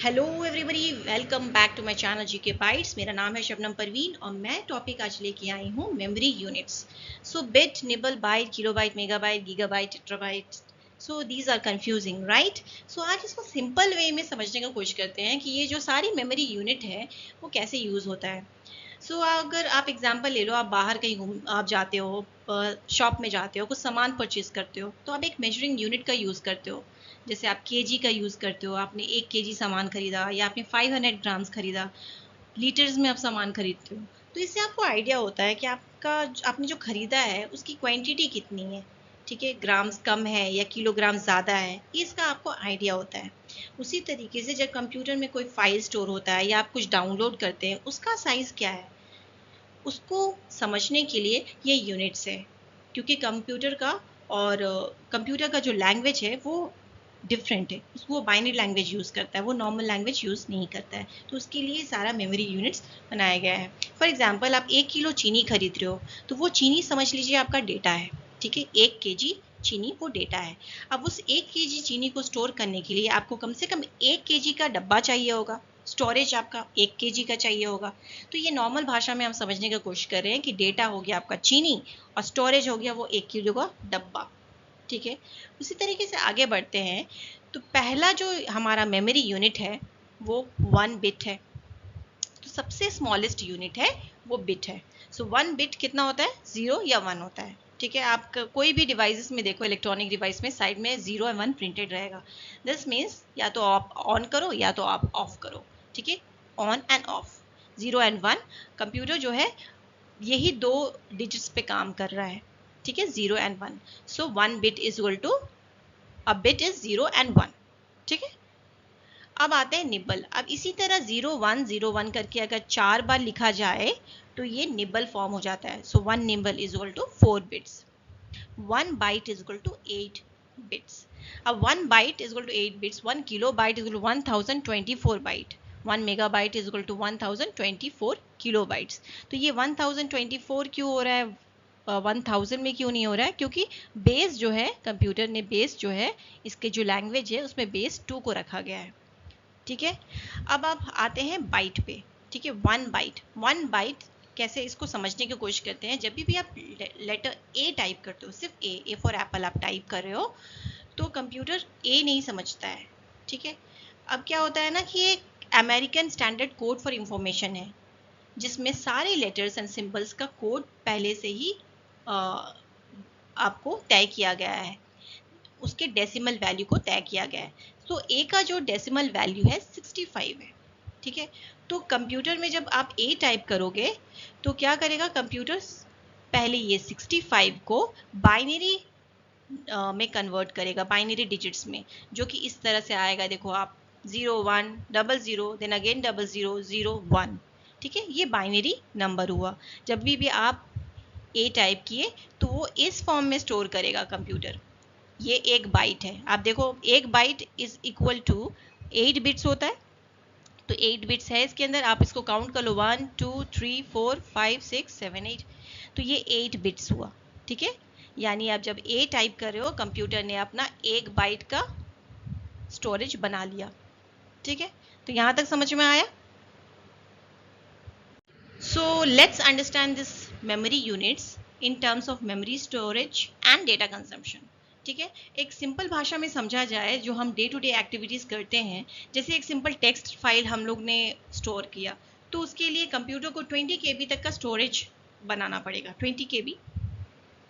Hello everybody, welcome back to my channel GK bytes. मेरा नाम है शबनम परवीन और मैं टॉपिक आज लेके आई हूँ memory units. So bit, nibble, byte, kilobyte, megabyte, gigabyte, terabyte, so these are confusing, right? So आज इसको सिंपल वे में समझने का कोशिश करते हैं कि ये जो सारी मेमोरी यूनिट है वो कैसे यूज़ होता है। अगर आप एग्जांपल ले लो, आप बाहर कहीं घूम आप जाते हो, शॉप में जाते हो, कुछ सामान परचेज करते हो, तो आप एक मेजरिंग यूनिट का यूज़ करते हो। जैसे आप केजी का यूज़ करते हो, आपने 1 केजी सामान खरीदा या आपने 500 ग्राम्स खरीदा, लीटर्स में आप सामान खरीदते हो। तो इससे आपको आइडिया होता है कि आपने जो खरीदा है उसकी क्वांटिटी कितनी है। ठीक है, ग्राम्स कम है या किलोग्राम ज़्यादा है, ये इसका आपको आइडिया होता है। उसी तरीके से जब कंप्यूटर में कोई फाइल स्टोर होता है या आप कुछ डाउनलोड करते हैं, उसका साइज़ क्या है, उसको समझने के लिए ये यूनिट्स है। क्योंकि कंप्यूटर का जो लैंग्वेज है वो डिफरेंट है, वो बाइनरी लैंग्वेज यूज़ करता है, वो नॉर्मल लैंग्वेज यूज़ नहीं करता है। तो उसके लिए सारा मेमोरी यूनिट्स बनाया गया है। फॉर एग्जांपल, आप 1 किलो चीनी खरीद रहे हो, तो वो चीनी समझ लीजिए आपका डेटा है। ठीक है, 1 केजी चीनी वो डेटा है। अब उस 1 केजी चीनी को स्टोर करने के लिए आपको कम से कम 1 केजी का डब्बा चाहिए होगा, स्टोरेज आपका 1 केजी का चाहिए होगा। तो ये नॉर्मल भाषा में हम समझने की कोशिश कर रहे हैं कि डेटा हो गया आपका चीनी और स्टोरेज हो गया वो 1 किलो का डब्बा। ठीक है, उसी तरीके से आगे बढ़ते हैं। तो पहला जो हमारा मेमोरी यूनिट है वो 1 बिट है। तो सबसे स्मॉलेस्ट यूनिट है वो बिट है। 1 बिट कितना होता है? 0 या 1 होता है। ठीक है, आप कोई भी डिवाइसेस में देखो, इलेक्ट्रॉनिक डिवाइस में साइड में 0 और 1 प्रिंटेड रहेगा। दिस मीन्स या तो आप ऑन करो या तो आप ऑफ करो। ठीक है, on end of, 0 and 1। Computer जो है यही 2 डिजिट्स पे काम कर रहा है। ठीक है, 0 and 1। 1 bit is equal to, a bit is 0 and 1। ठीक है, अब आते हैं निबल। अब इसी तरह 0 1 0 1 करके अगर 4 बार लिखा जाए तो ये निबल फॉर्म हो जाता है। 1 nibble is equal to 4 bits. 1 byte is equal to 8 bits. अब 1 byte is equal to 8 bits. 1 kilo byte is equal to 1024 byte. 1 megabyte is equal to 1024 kilobytes. तो ये 1024 क्यों हो रहा है, 1000 में क्यों नहीं हो रहा है? क्योंकि बेस जो है, कंप्यूटर ने बेस जो है, इसके जो लैंग्वेज है उसमें बेस 2 को रखा गया है। ठीक है, अब आप आते हैं बाइट पे। ठीक है, 1 बाइट कैसे, इसको समझने की कोशिश करते हैं। जब भी आप लेटर ए टाइप करते हो, सिर्फ ए फॉर एप्पल आप टाइप कर रहे हो, तो कंप्यूटर ए नहीं समझता है। ठीक है, अब क्या होता है ना कि एक American standard code for information है, जिसमें सारे लेटर्स एंड सिंबल्स का कोड पहले से ही आपको तय किया गया है, उसके डेसिमल वैल्यू को तय किया गया है। ए का जो डेसिमल वैल्यू है 65 है। ठीक है, तो कंप्यूटर में जब आप ए टाइप करोगे तो क्या करेगा कंप्यूटर? पहले ये 65 को बाइनरी में कन्वर्ट करेगा, बाइनरी डिजिट्स में, जो कि इस तरह से आएगा। देखो आप, 0100 देन अगेन 0001। ठीक है, ये बाइनरी नंबर हुआ। जब भी आप ए टाइप किए तो वो इस फॉर्म में स्टोर करेगा कंप्यूटर। ये 1 बाइट है। आप देखो, 1 byte is equal to 8 bits होता है। तो 8 बिट्स है इसके अंदर, आप इसको काउंट कर लो, 1 2 3 4 5 6 7 8। तो ये 8 बिट्स हुआ। ठीक है, यानी आप जब ए टाइप कर रहे हो, कंप्यूटर ने अपना 1 बाइट का स्टोरेज बना लिया। ठीक है, तो यहां तक समझ में आया? So let's understand this memory units in terms of memory storage and data consumption. ठीक है, एक सिंपल भाषा में समझा जाए, जो हम डे टू डे एक्टिविटीज करते हैं, जैसे एक सिंपल टेक्स्ट फाइल हम लोग ने स्टोर किया, तो उसके लिए कंप्यूटर को 20 KB तक का स्टोरेज बनाना पड़ेगा। 20 KB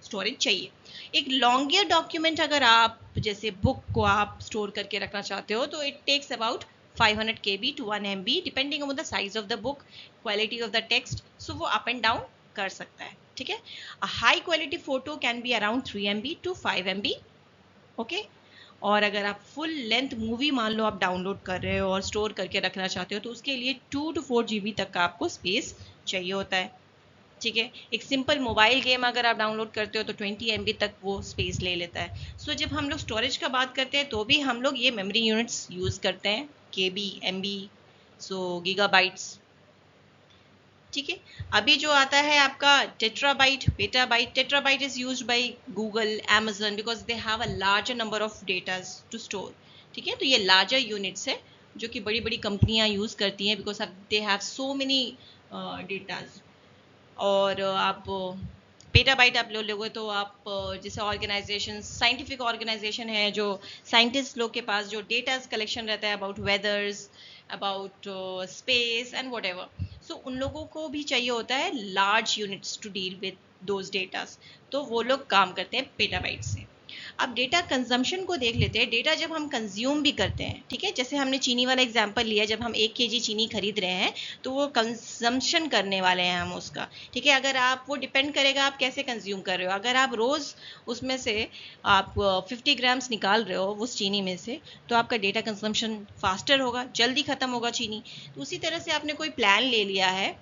स्टोरेज चाहिए। एक लॉन्गर डॉक्यूमेंट अगर आप, जैसे बुक को आप स्टोर करके रखना चाहते हो, तो it takes about 500 KB to 1 MB depending on the size of the book, quality of the text. So वो अप एंड डाउन कर सकता है। ठीक है, a high quality photo can be around 3 MB to 5 MB। Okay, और अगर आप full length movie मान लो आप डाउनलोड कर रहे हो और स्टोर करके रखना चाहते हो, तो उसके लिए 2 to 4 GB तक का आपको स्पेस चाहिए होता है। ठीक है, एक सिंपल मोबाइल गेम अगर आप डाउनलोड करते हो तो 20 MB तक वो स्पेस ले लेता है। जब हम लोग स्टोरेज का बात करते हैं तो भी हम लोग ये मेमोरी यूनिट्स यूज़ करते हैं, KB, MB, गीगाबाइट्स। ठीक है, अभी जो आता है आपका terabyte, petabyte. Terabyte is used by Google, Amazon, because they have a larger number of datas to store. ठीक है, तो ये लार्जर यूनिट्स है जो कि बड़ी बड़ी कंपनियां यूज़ करती हैं, because they have so many datas. और आप पेटाबाइट आप लोगे तो आप जैसे ऑर्गेनाइजेशन, साइंटिफिक ऑर्गेनाइजेशन है, जो साइंटिस्ट लोग के पास जो डेटा कलेक्शन रहता है about weathers, about space and whatever, so उन लोगों को भी चाहिए होता है large units to deal with those datas, तो वो लोग काम करते हैं पेटाबाइट से। अब डेटा कंजम्पशन को देख लेते हैं। डेटा जब हम कंज्यूम भी करते हैं, ठीक है, जैसे हमने चीनी वाला एग्जांपल लिया, जब हम 1 केजी चीनी खरीद रहे हैं तो वो कंजम्पशन करने वाले हैं हम उसका, ठीक है। अगर आप, वो डिपेंड करेगा आप कैसे कंज्यूम कर रहे हो। अगर आप रोज़ उसमें से आप 50 ग्राम्स निकाल रहे हो उस चीनी में से, तो आपका डेटा कंजम्पशन फास्टर होगा, जल्दी ख़त्म होगा चीनी। तो उसी तरह से आपने कोई प्लान ले लिया है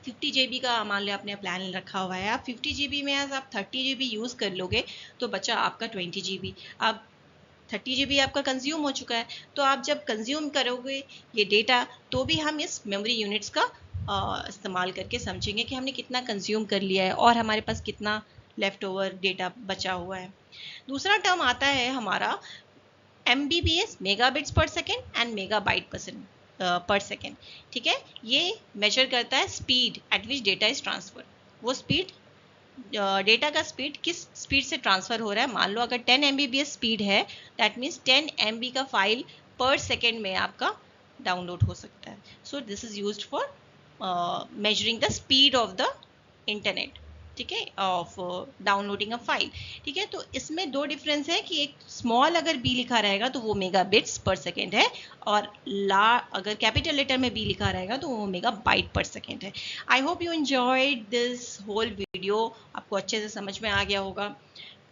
50 GB का, मान लो आपने प्लान रखा हुआ है, आप 50 GB में आज आप 30 GB यूज़ कर लोगे तो बचा आपका 20 GB। अब 30 GB आपका कंज्यूम हो चुका है, तो आप जब कंज्यूम करोगे ये डेटा, तो भी हम इस मेमोरी यूनिट्स का इस्तेमाल करके समझेंगे कि हमने कितना कंज्यूम कर लिया है और हमारे पास कितना लेफ्ट ओवर डेटा बचा हुआ है। दूसरा टर्म आता है हमारा MBPS, मेगाबिट्स पर second, and megabyte per second, ठीक है। ये मेजर करता है speed at which data is transfer. वो स्पीड, डेटा का स्पीड किस स्पीड से ट्रांसफर हो रहा है। मान लो अगर 10 MBPS स्पीड है, दैट मीन्स 10 MB का फाइल पर सेकेंड में आपका डाउनलोड हो सकता है। So this is used for measuring the speed of the internet, ठीक है, ऑफ डाउनलोडिंग अ फाइल, ठीक है। तो इसमें दो डिफरेंस है कि एक स्मॉल अगर बी लिखा रहेगा तो वो मेगाबिट्स पर सेकेंड है, और अगर कैपिटल लेटर में बी लिखा रहेगा तो वो मेगाबाइट पर सेकेंड है। I hope you enjoyed this whole video, आपको अच्छे से समझ में आ गया होगा।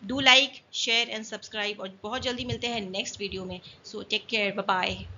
Do like, share and subscribe, और बहुत जल्दी मिलते हैं नेक्स्ट वीडियो में। So take care, bye bye.